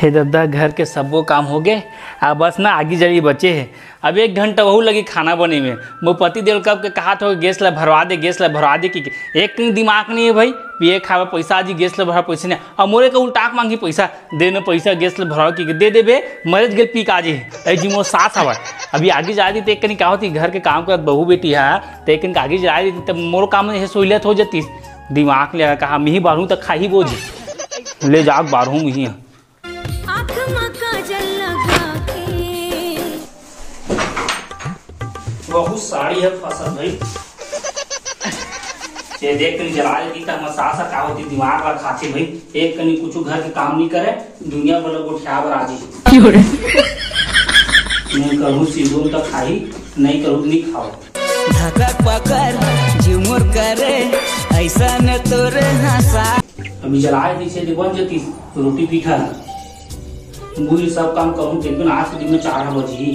हे दादा, घर के सबो काम हो गए। अब बस ना आगे जड़ी बचे है। अब 1 घंटा वहू लगी खाना बने में। वो पति देव कब के कहा था गैस ला भरवा दे, गैस ला भरवा दे। कि एक दिमाग नहीं है भाई, पिए खावा पैसा आज गैस ला भरवा पैसा नहीं। अब मोरे का उल्टा मांगी पैसा दे न, पैसा गैस ला भरवा की दे देबे मरज गेल पी काजे है जी मोर सास हवा। अभी आगे जा दी तो एक कहीं क्या होती, घर के काम कर बहू बेटी है तो एक कहीं आगे जा दी तब मोर काम में सहूलियत हो जाती। दिमाग ले कहा मी ही बारू तक खाही बोझ ले जाग बारू ही। बहुत साड़ी है फसल भाई, ये देख कर जला की मसासा का होती दिमाग वाला खाती भाई। एक कनी कुछ घर के काम नहीं करे, दुनिया वाला गोठिया बराजी नहीं करूँ सीधो तो खाई, नहीं करूँ नहीं खाओ। धक्का पकड़ झुमुर करे ऐसा न तोरे हंसा। अभी जलाए पीछे बन जाती रोटी पीठा, मुझे सब काम करूँ लेकिन आज के दिन में 4 बजे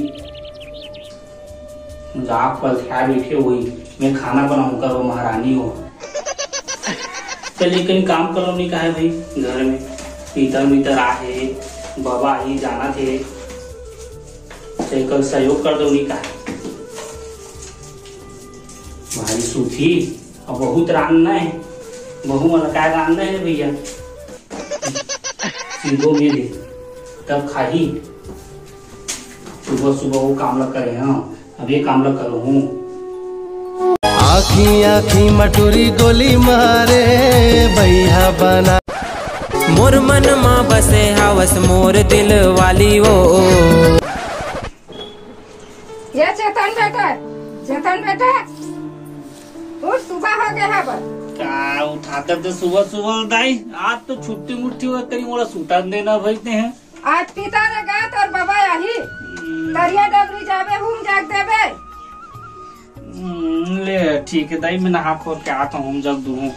जाग पर ख्याल बैठे हुई मैं खाना बनाऊंगा, वो महारानी हो। चलिए कहीं काम कर लो नहीं कहा है भाई, घर में पीतर मीतर आहे बाबा ही जाना थे, कल सहयोग कर दो नहीं कहा। भाई सूथी अब बहुत रानना है, बहु मलका रानना है भैया। सीधो मेरे तब खाही सुबह सुबह वो काम लग करे। हाँ अब ये काम लग करो हूँ। आखी आखी मटूरी गोली मारे भैया बना। मोर मन माँ बसे हवस मोर दिल वाली वो। ये चेतन बेटा, चेतन बेटा उठ, सुबह हो गया है बस। क्या उठाकर तो सुबह सुबह दाई, आज तो छुट्टी मुट्ठी हुआ कहीं मोड़ा सूटा देना भेजते हैं। आज पिता ने कहा तो बाबा यही तरिया डबरी जावे हम जाग देवे। ले ठीक है दाई, मैं नहा खोल के आता हूँ जग दूँ।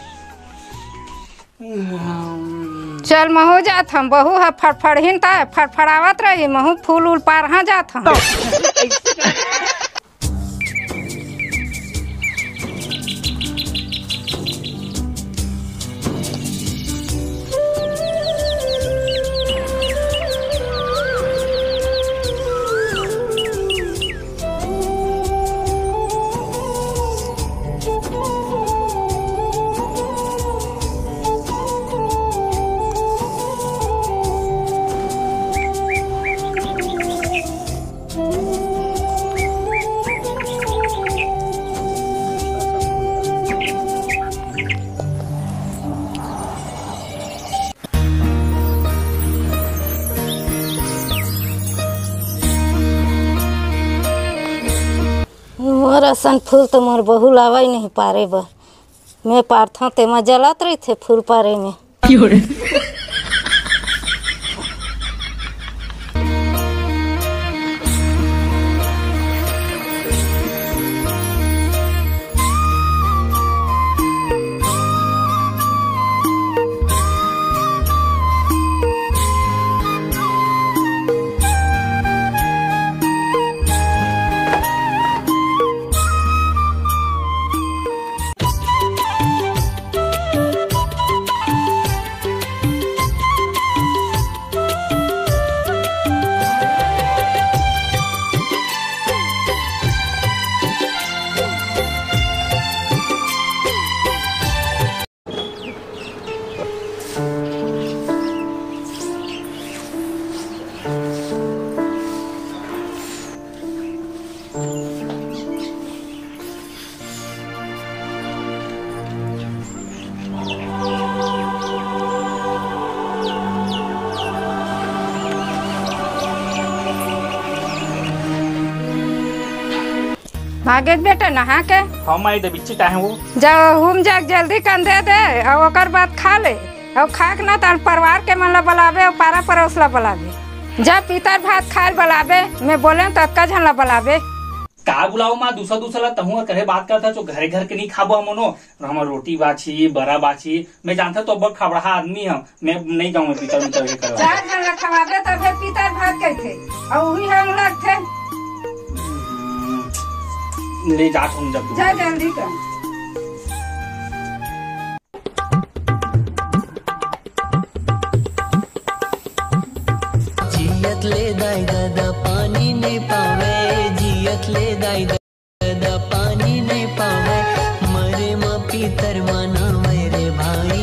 चल महू जात हम, बहू है फड़फड़हीन ता फड़फड़ावत रही, महू फूल उल पार हाँ जात हम। मोर असन फूल तो मोर बहू लावा ही नहीं पारे बर, मैं पारथा ते में जलत रही थे फूल पारे में। भागे बेटा नहा के हम आई बिच्ची काहे वो जाओ हम जाग जल्दी कर दे और ओकर बाद खा ले, और खा के ना तार परिवार के मन ला बुलावे और पारा पड़ोस ला बुलावे। जब पितर भात खाए बुलावे, मैं बोले तो अक्का झन ला बुलावे। का बुलाओ माँ दूसरा ला तहु करे बात करता जो घरे घर के नहीं खाबो मनो। हमार रोटी बाछी बड़ा बाछी, मैं जानता तो अब खबड़ा आदमी हम, मैं नहीं जाऊँ पितर करवा। 4 जन ला खवावे तब पितर भात कहते और वही हम लोग थे। ले जात हूँ जब जा जल्दी कर। ले दाई दादा पानी नहीं पावे, जियत ले दाई दादा पानी नहीं पावे, मरे माँ पीतर माना मेरे भाई।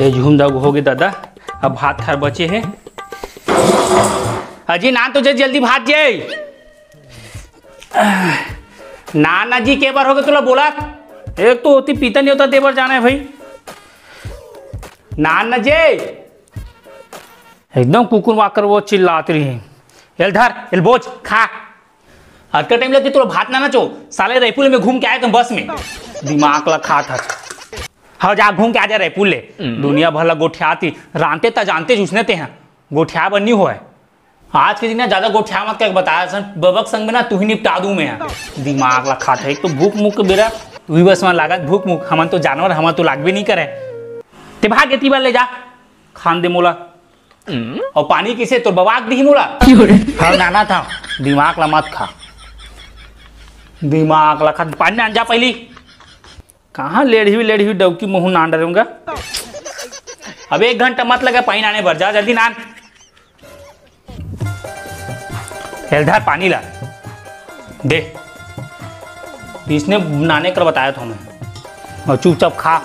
ये झूम दाग हो गए दादा, अब भात थार बचे हैं। अजी ना तो जल्दी भात जाए ना ना जी के बार हो गए तुला बोला, एक तो होती पीता नहीं होता ते बार जाना है भाई। ना ना जे एकदम कुकुर वाकर वो चिल्लाती रही है। एल धर एल बोझ खा, अटका टाइम लगे तुला भात ना चो साले रायपुर में घूम के आए तुम बस में, दिमाग ला खा था। हाँ जा घूम के आ जा रायपुर ले, दुनिया भर ला गोठियाती रानते ता जानते चूसने ते हैं, गोठिया बनी हुआ है। आज के दिन ना ज्यादा गोठिया मत क्या बताया सन, बबक संग में ना तू ही निपटा दूं मैं, दिमाग ला खाता है। एक तो भूख मुख बेरा तू ही बस में लागत भूख मुख, हमन तो जानवर हम तो लाग भी नहीं करे। ते भाग एती बार ले जा खान दे मोला, और पानी किसे तो बवाक दी मोला। हाँ नाना था, दिमाग ला मत खा, दिमाग ला खा, पानी ना जा पहली। कहाँ लेढ़ी डबकी मुँह नान डरूंगा। अब 1 घंटा मत लगा पानी आने भर, जा जल्दी नान। हेल्धार पानी ला दे, इसने नाने कर बताया था हमें, और चुपचाप खा।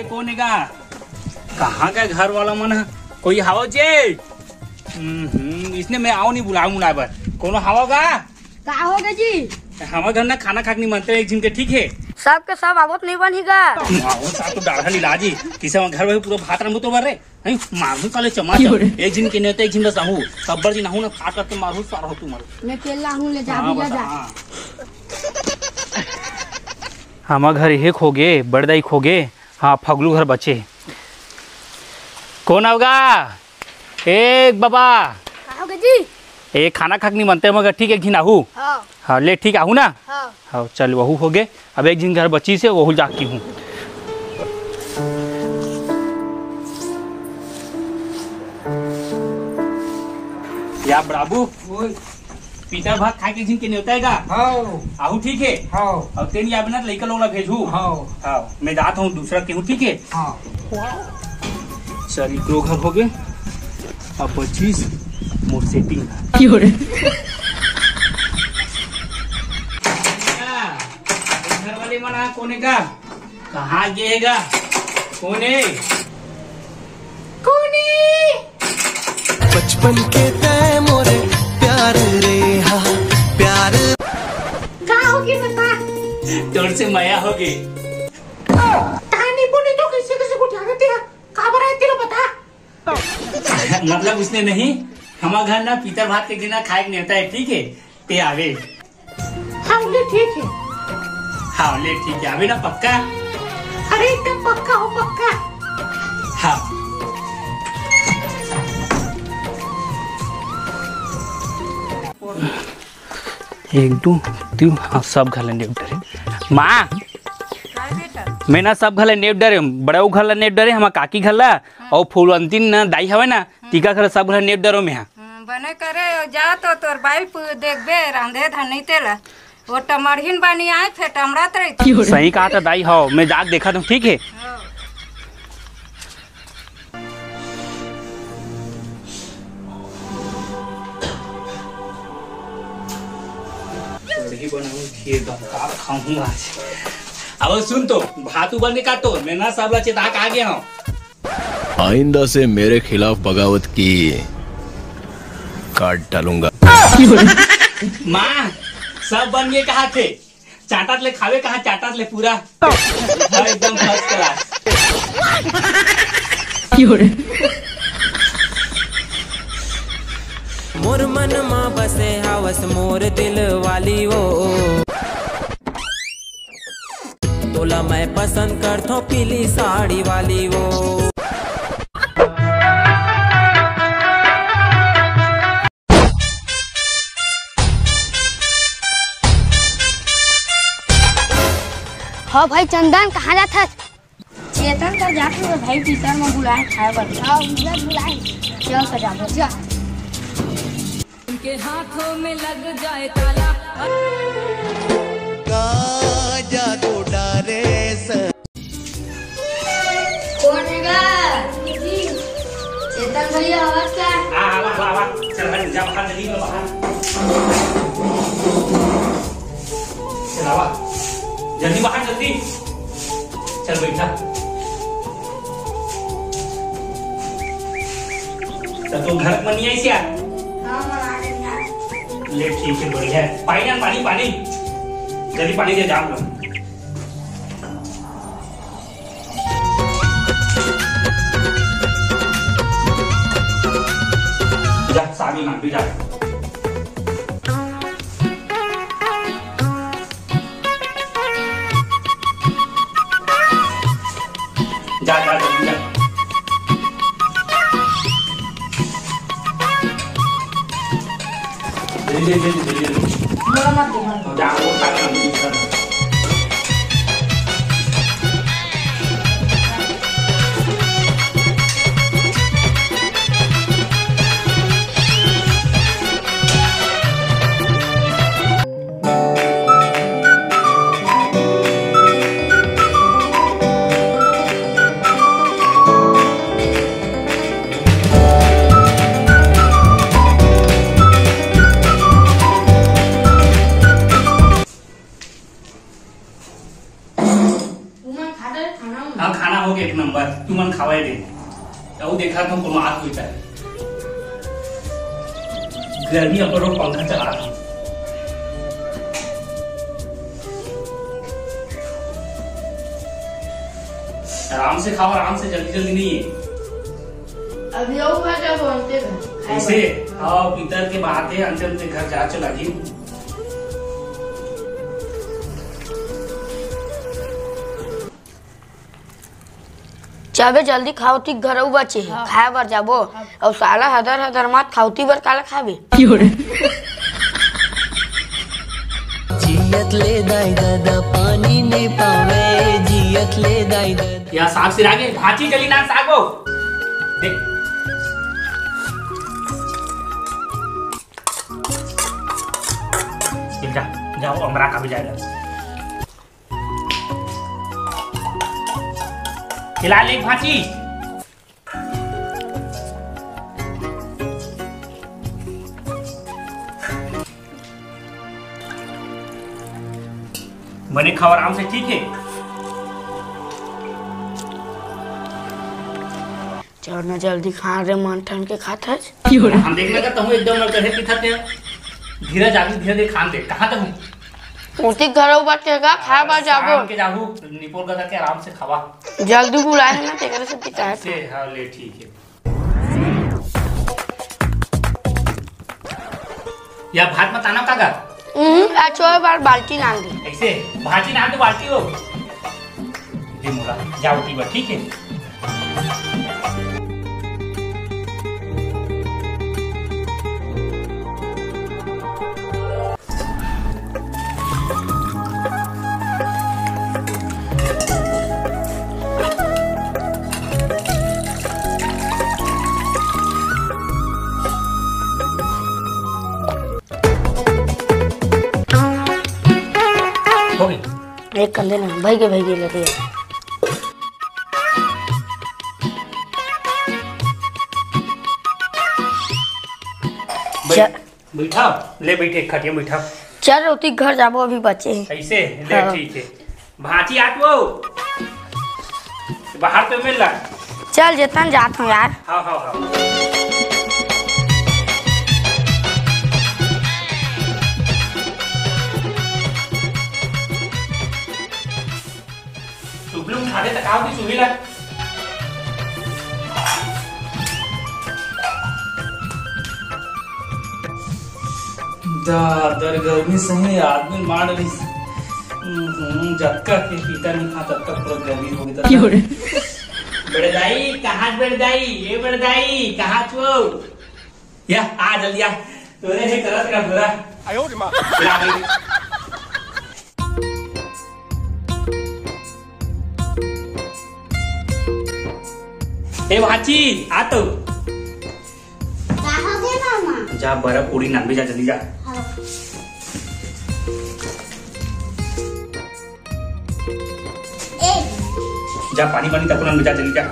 कौन है कहाँ का घर वाला मन है, कोई हवा जे इसने मैं आओ नहीं बुलाऊं ना बर, कौन हवा का होगा जी? हमारे घर ना खाना खाने मनते एक दिन के, ठीक है सब के सब आवत नहीं बनेगा। साथ तो डाढ़ा लीलाजी किसे घर में पूरा भात रंग तो बरे नहीं मारू साले चमाच, एक दिन के नेता एक दिन बस आहू सब्बर दिन आहू ना फाट करके मारू सारा हो तू मारू मैं केला हूं ले जा भी जा। हमारे घर एक हो गए, बड़दाई खो गए, हाँ फगलू घर बचे। कौन होगा? एक बाबा जी एक खाना खाक नहीं बनते मगर ठीक है घिन आहू। हाँ ले ठीक आहू ना। हाँ चल वहू हो गए, अब एक दिन घर बची से वहू जाती हूँ। या बाबू पीता भात खा के के नहीं होता है आहू ठीक है। अब तेन या बिना लड़का लोग भेजू। हाँ मैं जाता हूँ दूसरा केहू, ठीक है। चल दो घर हो गए, अब 25 मोर सेटिंग घर वाले मना कोने का कहाँ गएगा, कोने बचपन के तय मोरे प्यार रे हाँ प्यार का होगी बता तोड़ से माया होगी। कहानी बोले मतलब उसने नहीं, हमारे घर ना पीतर भात के दिन खाए नहीं होता है, ठीक है? ते आवे। हाँ ले ठीक है। हाँ ले ठीक है, आवे ना पक्का? अरे एकदम पक्का हो पक्का। हाँ। एक दो तीन, हाँ सब घर नेप डरे। माँ मैं ना सब घर नेप डरे, बड़ा घर नेप डरे, हमारा काकी घर ला और फूलवंती ना दाई हवे ना टीका घर सब घर नेप डरो में। बने करे जा तो तोर बाइप देखबे रांधे धनी तेला वो टमरहिन बानी आए फिर टमरात रही। सही कहा था दाई, हो मैं जाग देखा था, ठीक है? अब सुन तो भातू बनने का तो मैं ना सबला चेता आ गया हूँ। आइंदा से मेरे खिलाफ बगावत की काट डालूंगा। माँ सब बन गए कहा थे, चाटात ले खावे कहा, चाटात ले पूरा एकदम फर्स्ट क्लास। मोर मन माँ बसे हवस मोर दिल वाली वो, तोला मैं पसंद करता हूँ पीली साड़ी वाली वो। हाँ भाई चंदन कहाँ जाता? चेतन कर जाते हुए भाई पीतर में बुलाए खाए बर। हाँ बुलाए चल सजा दो जा। उनके हाथों में लग जाए ताला। जादू डारे कौन हैगा? चेतन भैया आवाज क्या? आवा चल भाई जा बाहर, जल्दी बाहर चल, आवा जल्दी बाहर, जल्दी चल बैठा। तो घर में नहीं आई सिया? ले ठीक है, बढ़िया है। पानी ना, पानी पानी जल्दी पानी दे जाम लो। जा सामी मांग भी जा। जा जा जल्दी जा। जल्दी जा वो खाना खाना हो गया एक नंबर, तू मन खावाए दे तो देखा तो कोनो हाथ होता है। गर्मी अगर पंखा चला रहा हूँ। आराम से खाओ, आराम से, जल्दी जल्दी नहीं है। अभी क्या बोलते हैं ऐसे आओ पीतर के बात है, अंचल के घर जा चला जी। चाबे जल्दी खाओती घर बचे खाए बर जाबो और साला हदर हदर मत खाओती बर काला खाबे। जियत ले दाई दादा पानी नहीं पावे, जियत ले दाई दादा। या साग सिर आगे भाची जली ना सागो देख। जा जाओ अमरा का भी जाएगा। खिला ले भाची। बने खाओ आराम से, ठीक है? चल ना जल्दी खा रे, मन ठन के खाता है। हम देखने का तो एकदम न करे कि खाते धीरे जाके धीरे खान दे। कहां तक हूं उती घर बचेगा खाए बर जाबो के जाहू निपोल का के आराम से खावा। जल्दी बुलाए ना तेरे से पिता से। हां ले ठीक है। या भात मत आना काका। छोड़ बार बाल्टी नाल दे। ऐसे भाजी ना तो बाल्टी हो ये मोला जाओ टी ठीक है। एक कंधे ना भाई के लगे। बैठा ले बैठे खटिया बैठा। चल रोटी घर जाबो अभी बच्चे हैं। ऐसे ले ठीक है। भाजी आटवो बाहर तो मिल रहा। चल जितना जात हूँ यार। हाँ हाँ हाँ उठा दे तकाव की सुविला। दर गर्मी सही आदमी मार रही झटका के पीता नहीं खा तब तक पूरा गर्मी हो गई। बड़दाई कहाँ बड़दाई ये बड़दाई कहाँ छो या आ जल्दी आ तोरे से करत का पूरा आयो रे मां। ए भाची आ तो मामा जा बर्फ पूरी नान जा जल्दी जा। जा पानी पानी तक नान जा जल्दी जा।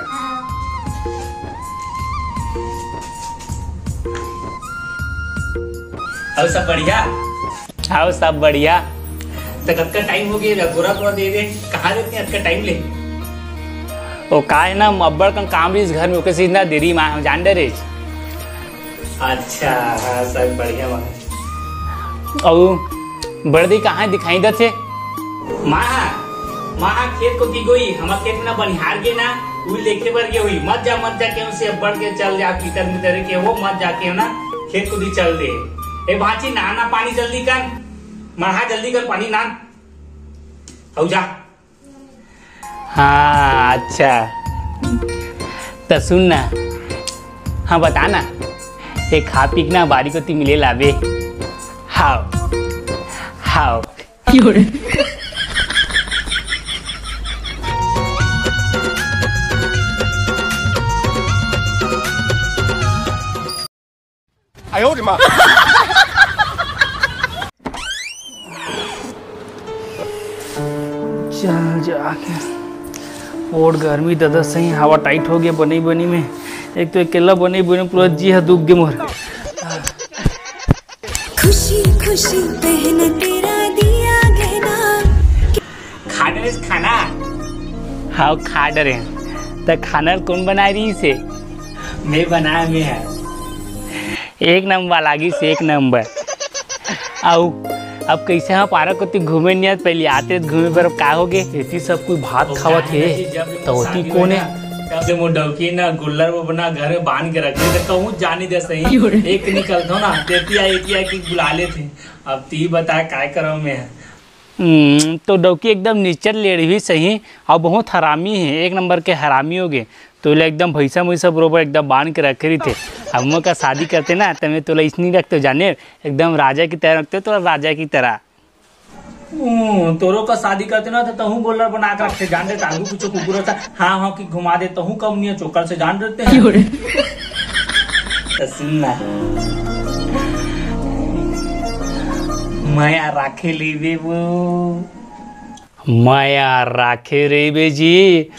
आओ सब बढ़िया। आओ सब बढ़िया। तो कब का टाइम हो गया गोरा पूरा दे दे कहाँ देते हैं का टाइम ले। ओ का है ना अब्बड़ का काम भी इस घर में ओके सीधा देरी माँ जान डरे। अच्छा हाँ सब बढ़िया माँ। और बर्दी कहाँ दिखाई दे थे माँ खेत को की गई हमारे खेत में ना बनिहार के ना वो लेके बर गई हुई मत जा के उसे अब्बड़ के चल जा पीतर मितर के वो मत जाके ना खेत को भी चल दे। ए भाची नहाना पानी जल्दी कर महा जल्दी कर पानी नान हो जा। हाँ अच्छा तो सुन ना हाँ बता ना एक खा पी ना बारी को ती मिले लावे। हाउ हाउ आयो रे मां। चल जाके और गर्मी दादा सही हवा टाइट हो गया बनी बनी में। एक तो अकेला बनी बनी पूरा जी है दुख गए मोर। खुशी खुशी बहन तेरा दिया गहना खा डरे खाना। हाँ खा डरे तो खाना कौन बना रही से मैं बनाया मैं है एक नंबर लागी से एक नंबर। आओ अब कैसे हम पार्क को घूमे नहीं पहले आते घूमे पर का हो गए ऐसी सब कोई भात खावा थे तो होती कौन है जब वो डौकी ना गुल्लर वो बना घर में बांध के रखे थे कहूँ जाने दे सही एक निकलता ना तेतिया की बुला ले थे। अब ती बता काय करो मैं। तो डौकी एकदम निश्चर ले रही सही और बहुत हरामी है एक नंबर के हरामी हो गए तो एकदम भैसा वैसा बरोबर एकदम बांध के रखे रही थे। हम का शादी करते ना तो मैं तोला इसनी रखते जाने एकदम राजा की तरह रखते तो राजा की तरह। तोरो का शादी करते ना तो तहू गोलर बना कर रखते जान देता हूँ कुछ कुकुर था हाँ हाँ कि घुमा दे तहू कम नहीं चोकर से जान देते हैं। सुनना माया राखे लीबे वो माया राखे रे जी।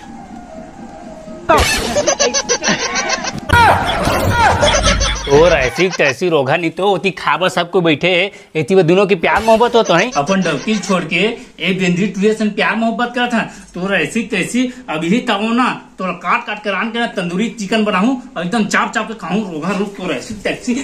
और ऐसी तैसी रोगा नहीं तो होती खाबा सबको बैठे ऐसी वो दोनों की प्यार मोहब्बत होता है अपन डबकी छोड़ के एक बेंद्री तुझे प्यार मोहब्बत करा था तो ऐसी तैसी अभी तबो ना तो काट काट कर आन के ना तंदूरी चिकन बनाऊं और एकदम चाप चाप के खाऊं रोगा रूप तो ऐसी तैसी।